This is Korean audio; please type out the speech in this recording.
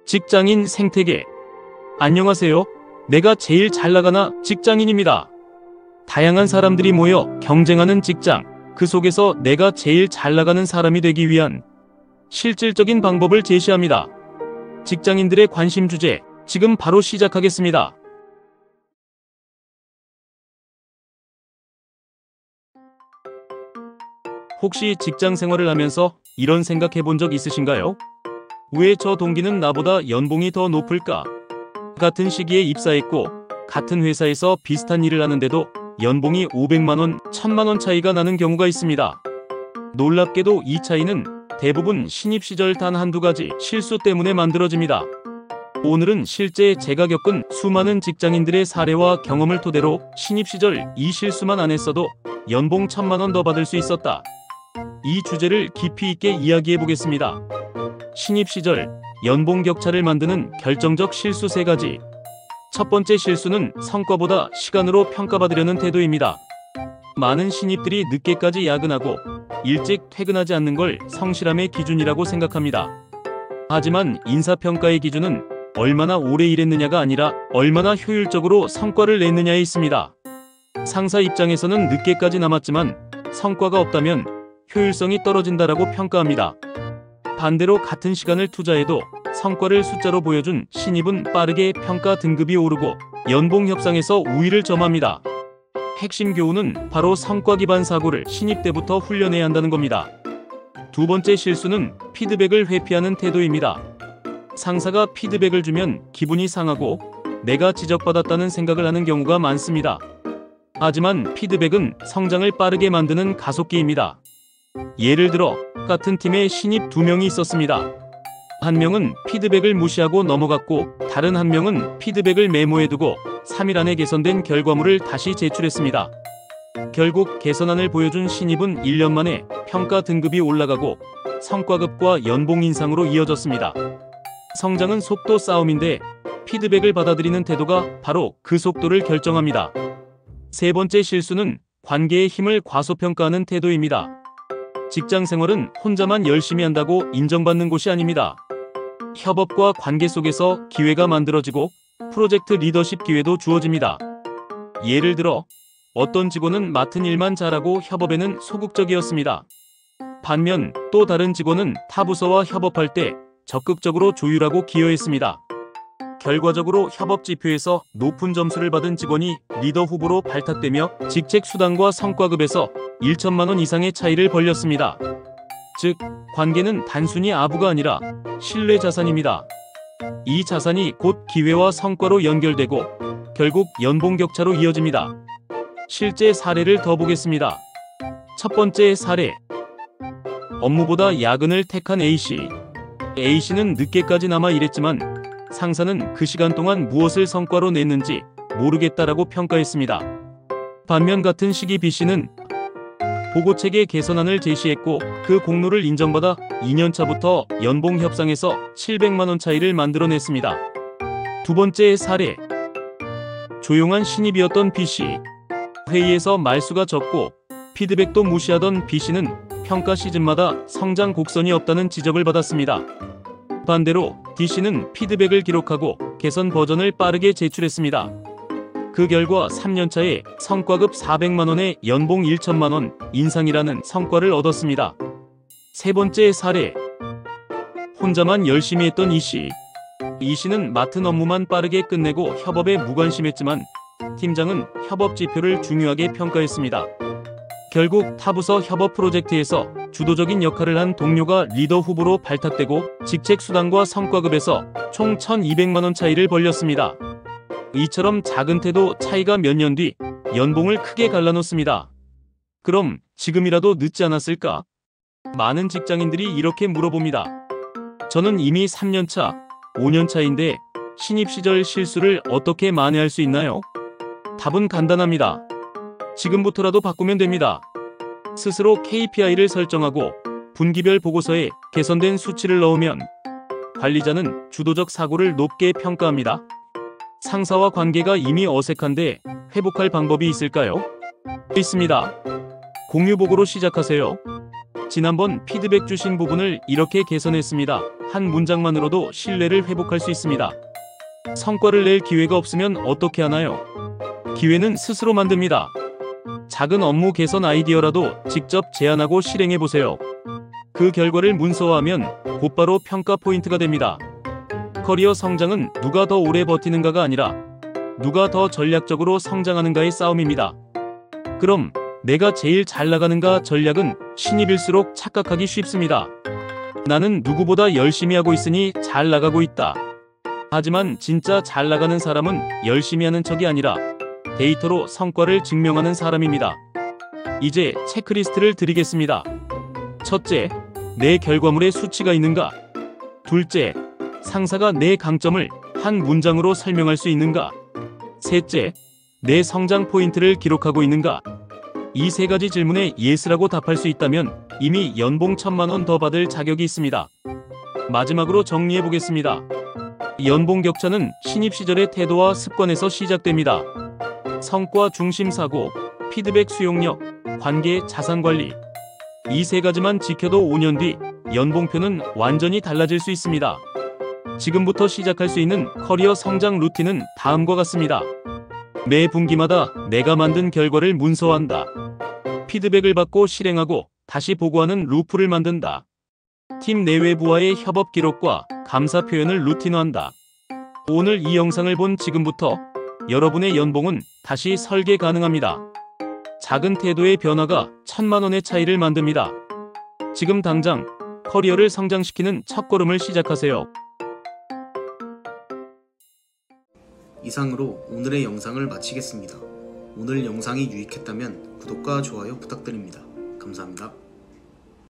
직장인 생태계. 안녕하세요. 내가 제일 잘 나가나 직장인입니다. 다양한 사람들이 모여 경쟁하는 직장, 그 속에서 내가 제일 잘 나가는 사람이 되기 위한 실질적인 방법을 제시합니다. 직장인들의 관심 주제, 지금 바로 시작하겠습니다. 혹시 직장 생활을 하면서 이런 생각해 본 적 있으신가요? 왜 저 동기는 나보다 연봉이 더 높을까? 같은 시기에 입사했고 같은 회사에서 비슷한 일을 하는데도 연봉이 500만 원, 1000만 원 차이가 나는 경우가 있습니다. 놀랍게도 이 차이는 대부분 신입 시절 단 한두 가지 실수 때문에 만들어집니다. 오늘은 실제 제가 겪은 수많은 직장인들의 사례와 경험을 토대로 신입 시절 이 실수만 안 했어도 연봉 1000만 원 더 받을 수 있었다. 이 주제를 깊이 있게 이야기해 보겠습니다. 신입 시절 연봉 격차를 만드는 결정적 실수 3가지. 첫 번째 실수는 성과보다 시간으로 평가받으려는 태도입니다. 많은 신입들이 늦게까지 야근하고 일찍 퇴근하지 않는 걸 성실함의 기준이라고 생각합니다. 하지만 인사평가의 기준은 얼마나 오래 일했느냐가 아니라 얼마나 효율적으로 성과를 냈느냐에 있습니다. 상사 입장에서는 늦게까지 남았지만 성과가 없다면 효율성이 떨어진다라고 평가합니다. 반대로 같은 시간을 투자해도 성과를 숫자로 보여준 신입은 빠르게 평가 등급이 오르고 연봉 협상에서 우위를 점합니다. 핵심 교훈은 바로 성과 기반 사고를 신입 때부터 훈련해야 한다는 겁니다. 두 번째 실수는 피드백을 회피하는 태도입니다. 상사가 피드백을 주면 기분이 상하고 내가 지적받았다는 생각을 하는 경우가 많습니다. 하지만 피드백은 성장을 빠르게 만드는 가속기입니다. 예를 들어 같은 팀에 신입 2명이 있었습니다. 한 명은 피드백을 무시하고 넘어갔고 다른 한 명은 피드백을 메모해두고 3일 안에 개선된 결과물을 다시 제출했습니다. 결국 개선안을 보여준 신입은 1년 만에 평가 등급이 올라가고 성과급과 연봉 인상으로 이어졌습니다. 성장은 속도 싸움인데 피드백을 받아들이는 태도가 바로 그 속도를 결정합니다. 세 번째 실수는 관계의 힘을 과소평가하는 태도입니다. 직장 생활은 혼자만 열심히 한다고 인정받는 곳이 아닙니다. 협업과 관계 속에서 기회가 만들어지고 프로젝트 리더십 기회도 주어집니다. 예를 들어 어떤 직원은 맡은 일만 잘하고 협업에는 소극적이었습니다. 반면 또 다른 직원은 타 부서와 협업할 때 적극적으로 조율하고 기여했습니다. 결과적으로 협업 지표에서 높은 점수를 받은 직원이 리더 후보로 발탁되며 직책 수당과 성과급에서 1천만 원 이상의 차이를 벌렸습니다. 즉, 관계는 단순히 아부가 아니라 신뢰 자산입니다. 이 자산이 곧 기회와 성과로 연결되고 결국 연봉 격차로 이어집니다. 실제 사례를 더 보겠습니다. 첫 번째 사례. 업무보다 야근을 택한 A씨. A씨는 늦게까지 남아 일했지만 상사는 그 시간 동안 무엇을 성과로 냈는지 모르겠다라고 평가했습니다. 반면 같은 시기 B씨는 보고체계 개선안을 제시했고 그 공로를 인정받아 2년차부터 연봉 협상에서 700만 원 차이를 만들어냈습니다. 두 번째 사례. 조용한 신입이었던 B씨. 회의에서 말수가 적고 피드백도 무시하던 B씨는 평가 시즌마다 성장 곡선이 없다는 지적을 받았습니다. 반대로 D씨는 피드백을 기록하고 개선 버전을 빠르게 제출했습니다. 그 결과 3년차에 성과급 400만 원에 연봉 1천만 원 인상이라는 성과를 얻었습니다. 세 번째 사례. 혼자만 열심히 했던 E씨. E씨는 맡은 업무만 빠르게 끝내고 협업에 무관심했지만 팀장은 협업 지표를 중요하게 평가했습니다. 결국 타부서 협업 프로젝트에서 주도적인 역할을 한 동료가 리더 후보로 발탁되고 직책 수당과 성과급에서 총 1200만 원 차이를 벌렸습니다. 이처럼 작은 태도 차이가 몇 년 뒤 연봉을 크게 갈라놓습니다. 그럼 지금이라도 늦지 않았을까? 많은 직장인들이 이렇게 물어봅니다. 저는 이미 3년차, 5년차인데 신입 시절 실수를 어떻게 만회할 수 있나요? 답은 간단합니다. 지금부터라도 바꾸면 됩니다. 스스로 KPI를 설정하고 분기별 보고서에 개선된 수치를 넣으면 관리자는 주도적 사고를 높게 평가합니다. 상사와 관계가 이미 어색한데 회복할 방법이 있을까요? 있습니다. 공유보고로 시작하세요. 지난번 피드백 주신 부분을 이렇게 개선했습니다. 한 문장만으로도 신뢰를 회복할 수 있습니다. 성과를 낼 기회가 없으면 어떻게 하나요? 기회는 스스로 만듭니다. 작은 업무 개선 아이디어라도 직접 제안하고 실행해보세요. 그 결과를 문서화하면 곧바로 평가 포인트가 됩니다. 커리어 성장은 누가 더 오래 버티는가가 아니라 누가 더 전략적으로 성장하는가의 싸움입니다. 그럼 내가 제일 잘 나가는가 전략은 신입일수록 착각하기 쉽습니다. 나는 누구보다 열심히 하고 있으니 잘 나가고 있다. 하지만 진짜 잘 나가는 사람은 열심히 하는 척이 아니라 데이터로 성과를 증명하는 사람입니다. 이제 체크리스트를 드리겠습니다. 첫째, 내 결과물에 수치가 있는가? 둘째, 상사가 내 강점을 한 문장으로 설명할 수 있는가? 셋째, 내 성장 포인트를 기록하고 있는가? 이 세 가지 질문에 예스라고 답할 수 있다면 이미 연봉 1,000만 원 더 받을 자격이 있습니다. 마지막으로 정리해 보겠습니다. 연봉 격차는 신입 시절의 태도와 습관에서 시작됩니다. 성과 중심 사고, 피드백 수용력, 관계 자산 관리. 이 세 가지만 지켜도 5년 뒤 연봉표는 완전히 달라질 수 있습니다. 지금부터 시작할 수 있는 커리어 성장 루틴은 다음과 같습니다. 매 분기마다 내가 만든 결과를 문서화한다. 피드백을 받고 실행하고 다시 보고하는 루프를 만든다. 팀 내외부와의 협업 기록과 감사 표현을 루틴화한다. 오늘 이 영상을 본 지금부터 여러분의 연봉은 다시 설계 가능합니다. 작은 태도의 변화가 1,000만 원의 차이를 만듭니다. 지금 당장 커리어를 성장시키는 첫걸음을 시작하세요. 이상으로 오늘의 영상을 마치겠습니다. 오늘 영상이 유익했다면 구독과 좋아요 부탁드립니다. 감사합니다.